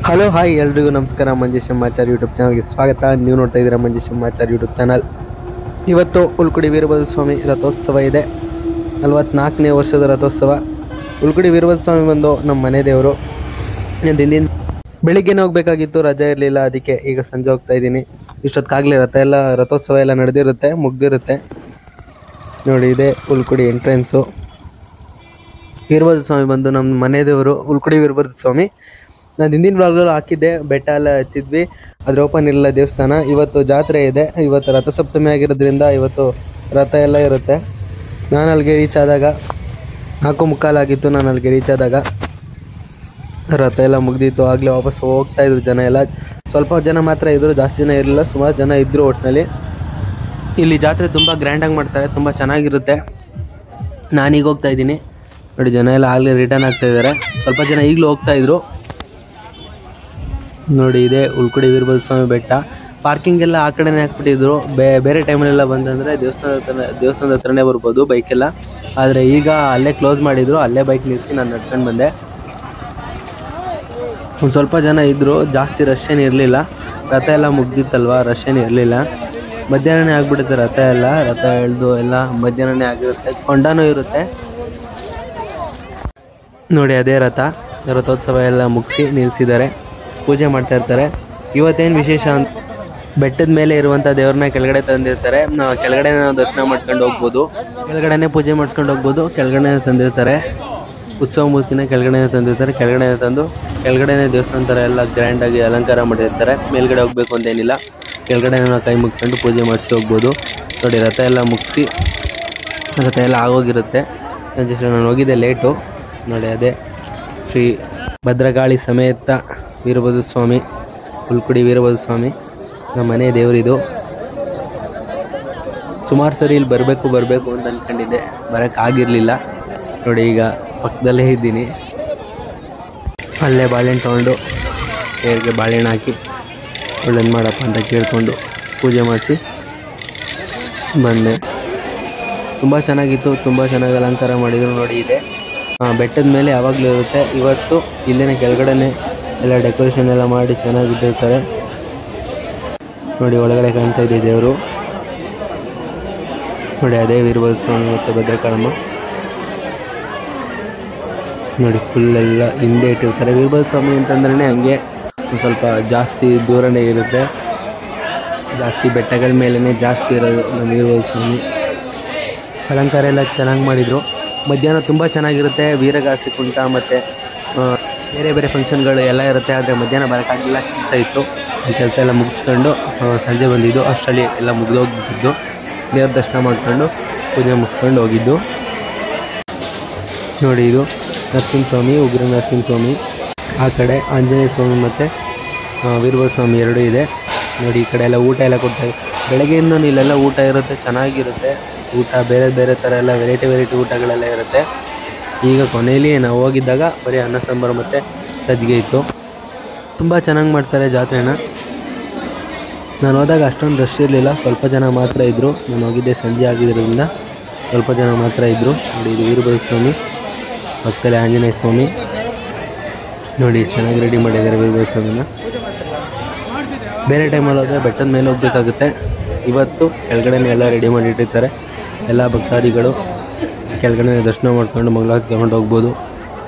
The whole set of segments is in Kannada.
ಹಲೋ ಹಾಯ್ ಎಲ್ರಿಗೂ ನಮಸ್ಕಾರ. ಮಂಜೇಶ್ ಸಮಾಚಾರ ಯೂಟ್ಯೂಬ್ ಚಾನಲ್ಗೆ ಸ್ವಾಗತ. ನೀವು ನೋಡ್ತಾ ಇದ್ದೀರಾ ಮಂಜೇಶ್ ಸಮಾಚಾರ ಯೂಟ್ಯೂಬ್ ಚಾನಲ್. ಇವತ್ತು ಉಳ್ಕುಡಿ ವೀರಭದ್ರ ಸ್ವಾಮಿ ರಥೋತ್ಸವ ಇದೆ. 44ನೇ ವರ್ಷದ ರಥೋತ್ಸವ. ಉಳ್ಕುಡಿ ವೀರಭದ್ರ ಸ್ವಾಮಿ ಬಂದು ನಮ್ಮ ಮನೆ ದೇವರು. ದಿನ ಬೆಳಿಗ್ಗೆನೇ ಹೋಗ್ಬೇಕಾಗಿತ್ತು, ರಜೆ ಇರಲಿಲ್ಲ, ಅದಕ್ಕೆ ಈಗ ಸಂಜೆ ಹೋಗ್ತಾ ಇದ್ದೀನಿ. ಇಷ್ಟೊತ್ತಾಗಲೇ ರಥೋತ್ಸವ ಎಲ್ಲ ನಡೆದಿರುತ್ತೆ, ಮುಗ್ದಿರುತ್ತೆ. ನೋಡಿ, ಇದೆ ಉಳ್ಕುಡಿ ಎಂಟ್ರೆನ್ಸು. ವೀರಭದ್ರ ಸ್ವಾಮಿ ಬಂದು ನಮ್ಮ ಮನೆ ದೇವರು ಉಳ್ಕುಡಿ ವೀರಭದ್ರ ಸ್ವಾಮಿ. ನಾನು ಹಿಂದಿನ ಬ್ಲಾಗ್ಗಳು ಹಾಕಿದ್ದೆ, ಬೆಟ್ಟ ಎಲ್ಲ ಹತ್ತಿದ್ವಿ, ಅದ್ರ ಓಪನ್ ಇರಲಿಲ್ಲ ದೇವಸ್ಥಾನ. ಇವತ್ತು ಜಾತ್ರೆ ಇದೆ, ಇವತ್ತು ರಥಸಪ್ತಮಿ ಆಗಿರೋದ್ರಿಂದ ಇವತ್ತು ರಥ ಎಲ್ಲ ಇರುತ್ತೆ. ನಾನು ಅಲ್ಲಿಗೆ ರೀಚ್ ಆದಾಗ 4:45 ಆಗಿತ್ತು. ನಾನು ಅಲ್ಲಿಗೆ ರೀಚ್ ಆದಾಗ ರಥ ಎಲ್ಲ ಮುಗ್ದಿತ್ತು. ಆಗಲೇ ವಾಪಸ್ ಹೋಗ್ತಾಯಿದ್ರು ಜನ ಎಲ್ಲ. ಸ್ವಲ್ಪ ಜನ ಮಾತ್ರ ಇದ್ದರು, ಜಾಸ್ತಿ ಜನ ಇರಲಿಲ್ಲ, ಸುಮಾರು ಜನ ಇದ್ದರು ಒಟ್ಟಿನಲ್ಲಿ. ಇಲ್ಲಿ ಜಾತ್ರೆ ತುಂಬ ಗ್ರ್ಯಾಂಡಾಗಿ ಮಾಡ್ತಾರೆ, ತುಂಬ ಚೆನ್ನಾಗಿರುತ್ತೆ. ನಾನೀಗ ಹೋಗ್ತಾಯಿದ್ದೀನಿ ನೋಡಿ, ಜನ ಎಲ್ಲ ಆಗಲೇ ರಿಟರ್ನ್ ಆಗ್ತಾಯಿದ್ದಾರೆ. ಸ್ವಲ್ಪ ಜನ ಈಗಲೂ ಹೋಗ್ತಾಯಿದ್ರು ನೋಡಿ. ಇದೆ ಉಳ್ಕುಡಿ ವೀರಭದ್ರ ಸ್ವಾಮಿ ಬೆಟ್ಟ. ಪಾರ್ಕಿಂಗ್ ಎಲ್ಲ ಆ ಕಡೆನೇ ಹಾಕ್ಬಿಟ್ಟಿದ್ರು. ಬೇರೆ ಟೈಮಲ್ಲೆಲ್ಲ ಬಂದಂದರೆ ದೇವಸ್ಥಾನದ ಹತ್ರನೇ ಬರ್ಬೋದು ಬೈಕೆಲ್ಲ. ಆದರೆ ಈಗ ಅಲ್ಲೇ ಕ್ಲೋಸ್ ಮಾಡಿದರು, ಅಲ್ಲೇ ಬೈಕ್ ನಿಲ್ಲಿಸಿ ನಾನು ನಡ್ಕೊಂಡು ಬಂದೆ. ಒಂದು ಸ್ವಲ್ಪ ಜನ ಇದ್ದರು, ಜಾಸ್ತಿ ರಶ್ ಏನು ಇರಲಿಲ್ಲ. ರಥ ಎಲ್ಲ ಮುಗ್ದಿತ್ತಲ್ವ, ರಶ್ ಏನು ಇರಲಿಲ್ಲ. ಮಧ್ಯಾಹ್ನನೇ ಆಗಿಬಿಡುತ್ತೆ ರಥ ಎಳೆದು ಎಲ್ಲ ಮಧ್ಯಾಹ್ನನೇ ಆಗಿರುತ್ತೆ. ಕೊಂಡನೂ ಇರುತ್ತೆ ನೋಡಿ. ಅದೇ ರಥೋತ್ಸವ ಎಲ್ಲ ಮುಗಿಸಿ ನಿಲ್ಲಿಸಿದ್ದಾರೆ, ಪೂಜೆ ಮಾಡ್ತಾ ಇರ್ತಾರೆ. ಇವತ್ತೇನು ವಿಶೇಷ ಅಂತ, ಬೆಟ್ಟದ ಮೇಲೆ ಇರುವಂಥ ದೇವ್ರನ್ನ ಕೆಳಗಡೆ ತಂದಿರ್ತಾರೆ. ಕೆಳಗಡೆ ದರ್ಶನ ಮಾಡ್ಕೊಂಡು ಹೋಗ್ಬೋದು, ಕೆಳಗಡೆನೇ ಪೂಜೆ ಮಾಡಿಸ್ಕೊಂಡು ಹೋಗ್ಬೋದು. ಕೆಳಗಡೆ ತಂದಿರ್ತಾರೆ, ಉತ್ಸವ ಮೂರ್ತಿನ ಕೆಳಗಡೆ ತಂದಿರ್ತಾರೆ. ಕೆಳಗಡೆನೇ ದೇವಸ್ಥಾನ ಥರ ಎಲ್ಲ ಗ್ರ್ಯಾಂಡಾಗಿ ಅಲಂಕಾರ ಮಾಡಿರ್ತಾರೆ. ಮೇಲ್ಗಡೆ ಹೋಗಬೇಕು ಅಂತೇನಿಲ್ಲ, ಕೆಳಗಡೆ ನಾವು ಕೈ ಮುಗ್ಕೊಂಡು ಪೂಜೆ ಮಾಡಿಸಿ ಹೋಗ್ಬೋದು ನೋಡಿ. ರಥ ಎಲ್ಲ ಮುಗಿಸಿ ರಥ ಎಲ್ಲ ಆಗೋಗಿರುತ್ತೆ. ನಾನು ಹೋಗಿದ್ದೆ ಲೇಟು ನೋಡಿ. ಅದೇ ಶ್ರೀ ಭದ್ರಕಾಳಿ ಸಮೇತ ವೀರಭದ್ರ ಸ್ವಾಮಿ, ಉಳ್ಕುಡಿ ವೀರಭದ್ರ ಸ್ವಾಮಿ ನಮ್ಮ ಮನೆ ದೇವರಿದು. ಸುಮಾರು ಸರಿ ಇಲ್ಲಿ ಬರಬೇಕು ಅಂತ ಅಂದ್ಕೊಂಡಿದ್ದೆ, ಬರೋಕ್ಕಾಗಿರಲಿಲ್ಲ ನೋಡಿ. ಈಗ ಪಕ್ಕದಲ್ಲೇ ಇದ್ದೀನಿ, ಅಲ್ಲೇ ಬಾಳೆಹಣ್ಣು ತೊಗೊಂಡು ದೇವರಿಗೆ ಬಾಳೆಹಣ್ಣು ಹಾಕಿ ಒಳ್ಳೇದು ಮಾಡಪ್ಪ ಅಂತ ಕೇಳಿಕೊಂಡು ಪೂಜೆ ಮಾಡಿಸಿ ಬಂದೆ. ತುಂಬ ಚೆನ್ನಾಗಿತ್ತು, ತುಂಬ ಚೆನ್ನಾಗಿ ಅಲಂಕಾರ ಮಾಡಿದರು ನೋಡಿ. ಇದೆ ಬೆಟ್ಟದ ಮೇಲೆ ಯಾವಾಗಲೂ ಇರುತ್ತೆ. ಇವತ್ತು ಇಲ್ಲಿನ ಕೆಳಗಡೆನೇ ಎಲ್ಲ ಡೆಕೋರೇಷನ್ ಎಲ್ಲ ಮಾಡಿ ಚೆನ್ನಾಗಿಟ್ಟಿರ್ತಾರೆ ನೋಡಿ. ಒಳಗಡೆ ಕಾಣ್ತಾ ಇದೆ ದೇವರು ನೋಡಿ. ಅದೇ ವೀರಭದ್ರ ಸ್ವಾಮಿ ಮತ್ತು ಭದ್ರಕಾಳಮ್ಮ ನೋಡಿ. ಫುಲ್ಲೆಲ್ಲ ಹಿಂದೆ ಇಟ್ಟಿರ್ತಾರೆ. ವೀರಭದ್ರ ಸ್ವಾಮಿ ಅಂತಂದ್ರೇ ಹಂಗೆ ಒಂದು ಸ್ವಲ್ಪ ಜಾಸ್ತಿ ದೂರನೇ ಇರುತ್ತೆ, ಜಾಸ್ತಿ ಬೆಟ್ಟಗಳ ಮೇಲೇ ಜಾಸ್ತಿ ಇರೋದು ನಮ್ಮ ವೀರಭದ್ರ ಸ್ವಾಮಿ. ಅಲಂಕಾರ ಎಲ್ಲ ಚೆನ್ನಾಗಿ ಮಾಡಿದರು. ಮಧ್ಯಾಹ್ನ ತುಂಬ ಚೆನ್ನಾಗಿರುತ್ತೆ. ವೀರಗಾಸೆ ಕುಣಿತ ಮತ್ತು ಬೇರೆ ಫಂಕ್ಷನ್ಗಳು ಎಲ್ಲ ಇರುತ್ತೆ. ಆದರೆ ಮಧ್ಯಾಹ್ನ ಬರೋಕ್ಕಾಗಲಿಲ್ಲ, ಕೆಲಸ ಇತ್ತು. ಈ ಕೆಲಸ ಎಲ್ಲ ಮುಗಿಸ್ಕೊಂಡು ಸಂಜೆ ಬಂದಿದ್ದು. ಅಷ್ಟರಲ್ಲಿ ಎಲ್ಲ ಮುಗಿದೋಗ್ಬಿಟ್ಟಿದ್ದು. ದೇವ್ರ ದರ್ಶನ ಮಾಡ್ಕೊಂಡು ಪೂಜೆ ಮುಗಿಸ್ಕೊಂಡು ಹೋಗಿದ್ದು ನೋಡಿ. ಇದು ನರಸಿಂಹಸ್ವಾಮಿ, ಉಗ್ರ ನರಸಿಂಹಸ್ವಾಮಿ. ಆ ಕಡೆ ಆಂಜನೇಯ ಸ್ವಾಮಿ ಮತ್ತು ವೀರಭದ್ರ ಸ್ವಾಮಿ ಎರಡೂ ಇದೆ ನೋಡಿ. ಈ ಕಡೆ ಎಲ್ಲ ಊಟ ಎಲ್ಲ ಕೊಡ್ತಾರೆ. ಬೆಳಗ್ಗೆಯಿಂದ ಇಲ್ಲೆಲ್ಲ ಊಟ ಇರುತ್ತೆ, ಚೆನ್ನಾಗಿರುತ್ತೆ ಊಟ. ಬೇರೆ ಥರ ಎಲ್ಲ ವೆರೈಟಿ ಊಟಗಳೆಲ್ಲ ಇರುತ್ತೆ. ಈಗ ಕೊನೆಯಲ್ಲಿ ನಾವು ಹೋಗಿದ್ದಾಗ ಬರೀ ಅನ್ನ ಸಾಂಬಾರು ಮತ್ತು ಸಜ್ಜಿಗೆ ಇತ್ತು. ತುಂಬ ಚೆನ್ನಾಗಿ ಮಾಡ್ತಾರೆ ಜಾತ್ರೆನ. ನಾನು ಹೋದಾಗ ಅಷ್ಟೊಂದು ರಶ್ ಇರಲಿಲ್ಲ, ಸ್ವಲ್ಪ ಜನ ಮಾತ್ರ ಇದ್ದರು. ನಾನು ಹೋಗಿದ್ದೆ ಸಂಜೆ ಆಗಿದ್ದರಿಂದ ಸ್ವಲ್ಪ ಜನ ಮಾತ್ರ ಇದ್ದರು ನೋಡಿ. ಇದು ವೀರಭದ್ರ ಸ್ವಾಮಿ, ಪಕ್ಕದಲ್ಲಿ ಆಂಜನೇಯ ಸ್ವಾಮಿ ನೋಡಿ. ಚೆನ್ನಾಗಿ ರೆಡಿ ಮಾಡಿದ್ದಾರೆ ವೀರಭದ್ರ ಸ್ವಾಮಿನ. ಬೇರೆ ಟೈಮಲ್ಲಿ ಹೋದರೆ ಬೆಟ್ಟದ ಮೇಲೆ ಹೋಗ್ಬೇಕಾಗುತ್ತೆ. ಇವತ್ತು ಕೆಳಗಡೆನೇ ಎಲ್ಲ ರೆಡಿ ಮಾಡಿಟ್ಟಿರ್ತಾರೆ. ಎಲ್ಲ ಭಕ್ತಾದಿಗಳು ಕೆಳಗಡೆ ದರ್ಶನ ಮಾಡ್ಕೊಂಡು ಮಂಗಳಾರತಿ ತೊಗೊಂಡು ಹೋಗ್ಬೋದು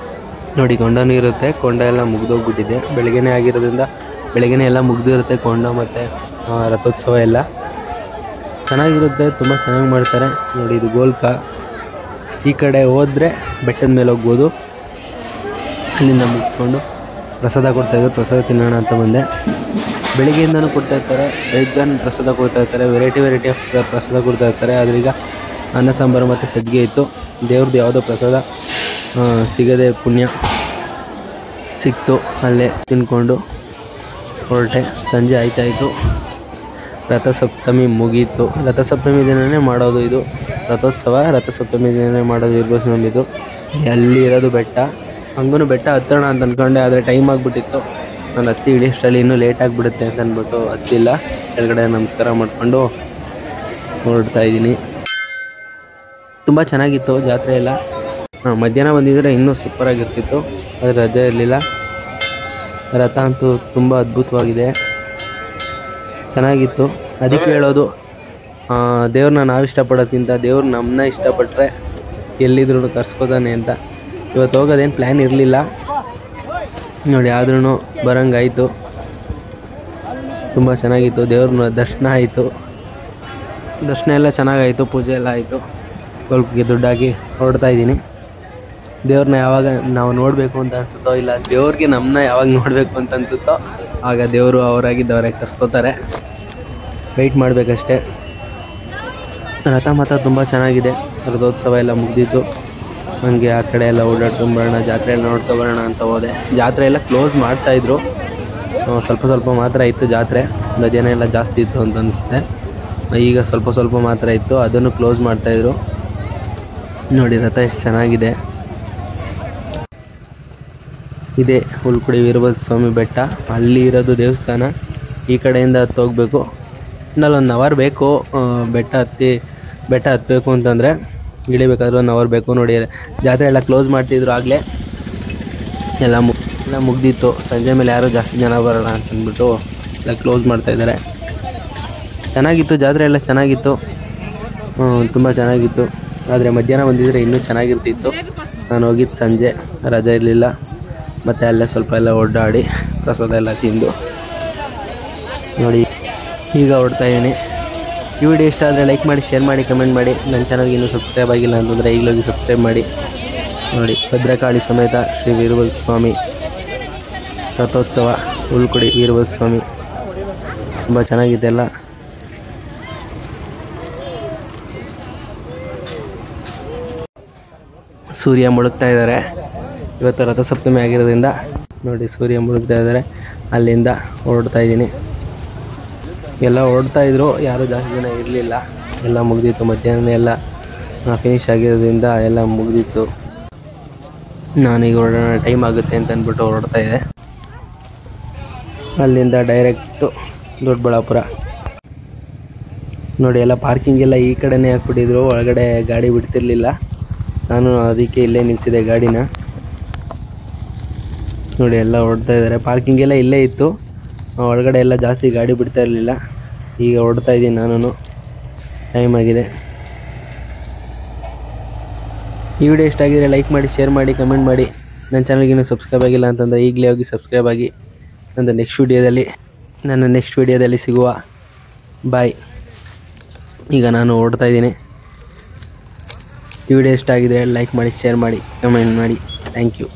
ನೋಡಿ. ಕೊಂಡನೂ ಇರುತ್ತೆ, ಕೊಂಡ ಎಲ್ಲ ಮುಗಿದೋಗ್ಬಿಟ್ಟಿದೆ. ಬೆಳಗ್ಗೆನೇ ಆಗಿರೋದ್ರಿಂದ ಬೆಳಗ್ಗೆನೇ ಎಲ್ಲ ಮುಗಿದಿರುತ್ತೆ ಕೊಂಡ ಮತ್ತು ರಥೋತ್ಸವ ಎಲ್ಲ ಚೆನ್ನಾಗಿರುತ್ತೆ. ತುಂಬ ಚೆನ್ನಾಗಿ ಮಾಡ್ತಾರೆ ನೋಡಿ. ಇದು ಗೋಲ್ಕ. ಈ ಕಡೆ ಹೋದರೆ ಬೆಟ್ಟದ ಮೇಲೆ ಹೋಗ್ಬೋದು. ಅಲ್ಲಿಂದ ಮುಗಿಸ್ಕೊಂಡು ಪ್ರಸಾದ ಕೊಡ್ತಾಯಿದ್ರು, ಪ್ರಸಾದ ತಿನ್ನೋಣ ಅಂತ ಬಂದೆ. ಬೆಳಿಗ್ಗೆಯಿಂದನೂ ಕೊಡ್ತಾಯಿರ್ತಾರೆ, ಬೆಳಗ್ಗೆನ ಪ್ರಸಾದ ಕೊಡ್ತಾಯಿರ್ತಾರೆ, ವೆರೈಟಿ ಆಫ್ ಪ್ರಸಾದ ಕೊಡ್ತಾಯಿರ್ತಾರೆ. ಆದರೆ ಈಗ ಅನ್ನ ಸಾಂಬಾರು ಮತ್ತು ಸಜ್ಜಿಗೆ ಇತ್ತು. ದೇವ್ರದ್ದು ಯಾವುದೋ ಪ್ರಸಾದ ಸಿಗದೆ ಪುಣ್ಯ ಸಿಕ್ತು, ಅಲ್ಲೇ ತಿನ್ಕೊಂಡು ಹೊರಟೆ. ಸಂಜೆ ಆಯ್ತಾಯಿತು, ರಥಸಪ್ತಮಿ ಮುಗೀತು. ರಥಸಪ್ತಮಿ ದಿನವೇ ಮಾಡೋದು ಇದು ರಥೋತ್ಸವ. ರಥಸಪ್ತಮಿ ದಿನವೇ ಮಾಡೋದು ವೀರಭದ್ರ ಸ್ವಾಮಿದು. ಅಲ್ಲಿ ಇರೋದು ಬೆಟ್ಟ. ಹಂಗೂ ಬೆಟ್ಟ ಹತ್ತೋಣ ಅಂತ ಅಂದ್ಕೊಂಡೆ, ಆದರೆ ಟೈಮ್ ಆಗಿಬಿಟ್ಟಿತ್ತು. ನಾನು ಹತ್ತಿ ಇಳಿಯೋಷ್ಟರಲ್ಲಿ ಇನ್ನೂ ಲೇಟ್ ಆಗಿಬಿಡುತ್ತೆ ಅಂತ ಅಂದ್ಬಿಟ್ಟು ಹತ್ತಿಲ್ಲ. ಕೆಳಗಡೆ ನಮಸ್ಕಾರ ಮಾಡಿಕೊಂಡು ಹೊರಡ್ತಾ ಇದ್ದೀನಿ. ತುಂಬ ಚೆನ್ನಾಗಿತ್ತು ಜಾತ್ರೆ ಎಲ್ಲ. ಮಧ್ಯಾಹ್ನ ಬಂದಿದ್ದರೆ ಇನ್ನೂ ಸೂಪರಾಗಿರ್ತಿತ್ತು, ಆದರೆ ರಜೆ ಇರಲಿಲ್ಲ. ರಥ ಅಂತೂ ತುಂಬ ಅದ್ಭುತವಾಗಿದೆ, ಚೆನ್ನಾಗಿತ್ತು. ಅದಕ್ಕೆ ಹೇಳೋದು, ದೇವ್ರನ್ನ ನಾವು ಇಷ್ಟಪಡೋಕ್ಕಿಂತ ದೇವ್ರು ನಮ್ಮನ್ನ ಇಷ್ಟಪಟ್ಟರೆ ಎಲ್ಲಿದ್ರೂ ಕರ್ಸ್ಕೋತಾನೆ ಅಂತ. ಇವತ್ತು ಹೋಗೋದೇನು ಪ್ಲ್ಯಾನ್ ಇರಲಿಲ್ಲ ನೋಡಿ, ಆದ್ರೂ ಬರೋಂಗಾಯಿತು. ತುಂಬ ಚೆನ್ನಾಗಿತ್ತು, ದೇವ್ರನ್ನ ದರ್ಶನ ಆಯಿತು. ದರ್ಶನ ಎಲ್ಲ ಚೆನ್ನಾಗಾಯಿತು, ಪೂಜೆ ಎಲ್ಲ ಆಯಿತು. ಸ್ವಲ್ಪಕ್ಕೆ ದುಡ್ಡಾಗಿ ಹೊರಡ್ತಾ ಇದ್ದೀನಿ. ದೇವ್ರನ್ನ ಯಾವಾಗ ನಾವು ನೋಡಬೇಕು ಅಂತ ಅನಿಸುತ್ತೋ, ಇಲ್ಲ ದೇವ್ರಿಗೆ ನಮ್ಮನ್ನ ಯಾವಾಗ ನೋಡಬೇಕು ಅಂತ ಅನಿಸುತ್ತೋ ಆಗ ದೇವರು ಅವರಾಗಿದ್ದವರೇ ಕರ್ಸ್ಕೋತಾರೆ. ವೆಯ್ಟ್ ಮಾಡಬೇಕಷ್ಟೇ. ರಥ ಮಾತ್ರ ತುಂಬ ಚೆನ್ನಾಗಿದೆ. ರಥೋತ್ಸವ ಎಲ್ಲ ಮುಗಿದಿತ್ತು. ನನಗೆ ಆ ಕಡೆ ಎಲ್ಲ ಓಡಾಡ್ಕೊಂಬರೋಣ, ಜಾತ್ರೆ ಎಲ್ಲ ನೋಡ್ಕೊಬರೋಣ ಅಂತ ಹೋದೆ. ಜಾತ್ರೆ ಎಲ್ಲ ಕ್ಲೋಸ್ ಮಾಡ್ತಾಯಿದ್ರು, ಸ್ವಲ್ಪ ಮಾತ್ರ ಇತ್ತು ಜಾತ್ರೆ. ಜನ ಎಲ್ಲ ಜಾಸ್ತಿ ಇತ್ತು ಅಂತ ಅನಿಸುತ್ತೆ. ಈಗ ಸ್ವಲ್ಪ ಮಾತ್ರ ಇತ್ತು, ಅದನ್ನು ಕ್ಲೋಸ್ ಮಾಡ್ತಾಯಿದ್ರು. ನೋಡಿ ರಥ ಎಷ್ಟು ಚೆನ್ನಾಗಿದೆ. ಇದೇ ಹುಲ್ಕುಡಿ ವೀರಭದ್ರ ಸ್ವಾಮಿ ಬೆಟ್ಟ, ಅಲ್ಲಿ ಇರೋದು ದೇವಸ್ಥಾನ. ಈ ಕಡೆಯಿಂದ ಹತ್ತು ಹೋಗಬೇಕು. ಇನ್ನಲ್ಲೊಂದು ಅವರ್ ಬೇಕು ಬೆಟ್ಟ ಹತ್ತಬೇಕು ಅಂತಂದರೆ. ಇಳಿಬೇಕಾದ್ರೆ 1 ಅವರ್ ಬೇಕು. ನೋಡಿ ಜಾತ್ರೆ ಎಲ್ಲ ಕ್ಲೋಸ್ ಮಾಡ್ತಿದ್ರು ಆಗಲೇ. ಎಲ್ಲ ಮುಗ್ದಿತ್ತು. ಸಂಜೆ ಮೇಲೆ ಯಾರೋ ಜಾಸ್ತಿ ಜನ ಬರೋಣ ಅಂತಂದ್ಬಿಟ್ಟು ಎಲ್ಲ ಕ್ಲೋಸ್ ಮಾಡ್ತಾಯಿದ್ದಾರೆ. ಚೆನ್ನಾಗಿತ್ತು, ಜಾತ್ರೆ ಎಲ್ಲ ಚೆನ್ನಾಗಿತ್ತು, ತುಂಬ ಚೆನ್ನಾಗಿತ್ತು. ಆದರೆ ಮಧ್ಯಾಹ್ನ ಬಂದಿದ್ದರೆ ಇನ್ನೂ ಚೆನ್ನಾಗಿರ್ತಿತ್ತು. ನಾನು ಹೋಗಿದ್ದು ಸಂಜೆ, ರಜೆ ಇರಲಿಲ್ಲ. ಮತ್ತು ಅಲ್ಲೇ ಸ್ವಲ್ಪ ಎಲ್ಲ ಓಡಾಡಿ ಪ್ರಸಾದ ಎಲ್ಲ ತಿಂದು ನೋಡಿ ಈಗ ಹೊರಡ್ತಾಯಿದ್ದೀನಿ. ಈ ವಿಡಿಯೋ ಇಷ್ಟ ಆದರೆ ಲೈಕ್ ಮಾಡಿ, ಶೇರ್ ಮಾಡಿ, ಕಮೆಂಟ್ ಮಾಡಿ. ನನ್ನ ಚಾನಲ್ಗೆ ಇನ್ನೂ ಸಬ್ಸ್ಕ್ರೈಬ್ ಆಗಿಲ್ಲ ಅಂತಂದರೆ ಈಗಲೋಗಿ ಸಬ್ಸ್ಕ್ರೈಬ್ ಮಾಡಿ. ನೋಡಿ ಭದ್ರಕಾಳಿ ಸಮೇತ ಶ್ರೀ ವೀರಭದ್ರ ಸ್ವಾಮಿ ರಥೋತ್ಸವ, ಹುಲ್ಕುಡಿ ವೀರಭದ್ರ ಸ್ವಾಮಿ ತುಂಬ ಚೆನ್ನಾಗಿದೆಲ್ಲ. ಸೂರ್ಯ ಮುಳುಗ್ತಾ ಇದ್ದಾರೆ. ಇವತ್ತು ರಥಸಪ್ತಮಿ ಆಗಿರೋದ್ರಿಂದ ನೋಡಿ ಸೂರ್ಯ ಮುಳುಗ್ತಾ ಇದ್ದಾರೆ. ಅಲ್ಲಿಂದ ಹೊರಡ್ತಾ ಇದ್ದೀನಿ. ಎಲ್ಲ ಹೊರಡ್ತಾಯಿದ್ರು, ಯಾರೂ ಜಾಸ್ತಿ ಜನ ಇರಲಿಲ್ಲ. ಎಲ್ಲ ಮುಗಿದಿತ್ತು. ಮಧ್ಯಾಹ್ನ ಎಲ್ಲ ಫಿನಿಶ್ ಆಗಿರೋದ್ರಿಂದ ಎಲ್ಲ ಮುಗಿದಿತ್ತು. ನಾನೀಗ ಹೊರಡೋಣ, ಟೈಮ್ ಆಗುತ್ತೆ ಅಂತ ಅಂದ್ಬಿಟ್ಟು ಹೊರಡ್ತಾ ಇದೆ. ಅಲ್ಲಿಂದ ಡೈರೆಕ್ಟು ದೊಡ್ಡಬಳ್ಳಾಪುರ. ನೋಡಿ ಎಲ್ಲ ಪಾರ್ಕಿಂಗ್ ಎಲ್ಲ ಈ ಕಡೆನೇ ಹಾಕ್ಬಿಟ್ಟಿದ್ರು, ಒಳಗಡೆ ಗಾಡಿ ಬಿಡ್ತಿರ್ಲಿಲ್ಲ. ನಾನು ಅದಕ್ಕೆ ಇಲ್ಲೇ ನಿಲ್ಲಿಸಿದೆ ಗಾಡಿನ. ನೋಡಿ ಎಲ್ಲ ಹೊರಡ್ತಾ ಇದ್ದಾರೆ. ಪಾರ್ಕಿಂಗ್ ಎಲ್ಲ ಇಲ್ಲೇ ಇತ್ತು, ಒಳಗಡೆ ಎಲ್ಲ ಜಾಸ್ತಿ ಗಾಡಿ ಬಿಡ್ತಾ ಇರಲಿಲ್ಲ. ಈಗ ಹೊರಡ್ತಾ ಇದ್ದೀನಿ ನಾನು, ಟೈಮ್ ಆಗಿದೆ. ಈ ವಿಡಿಯೋ ಇಷ್ಟ ಆಗಿದ್ರೆ ಲೈಕ್ ಮಾಡಿ, ಶೇರ್ ಮಾಡಿ, ಕಮೆಂಟ್ ಮಾಡಿ. ನನ್ನ ಚಾನಲ್ಗೆ ಇನ್ನೂ ಸಬ್ಸ್ಕ್ರೈಬ್ ಆಗಿಲ್ಲ ಅಂತಂದರೆ ಈಗಲೇ ಹೋಗಿ ಸಬ್ಸ್ಕ್ರೈಬ್ ಆಗಿ. ನನ್ನ ನೆಕ್ಸ್ಟ್ ವಿಡಿಯೋದಲ್ಲಿ ಸಿಗುವ. ಬಾಯ್. ಈಗ ನಾನು ಹೊರಡ್ತಾ ಇದ್ದೀನಿ. ಈ ವಿಡಿಯೋ ಇಷ್ಟ ಆಗಿದ್ರೆ ಲೈಕ್ ಮಾಡಿ, ಶೇರ್ ಮಾಡಿ, ಕಮೆಂಟ್ ಮಾಡಿ. Thank you.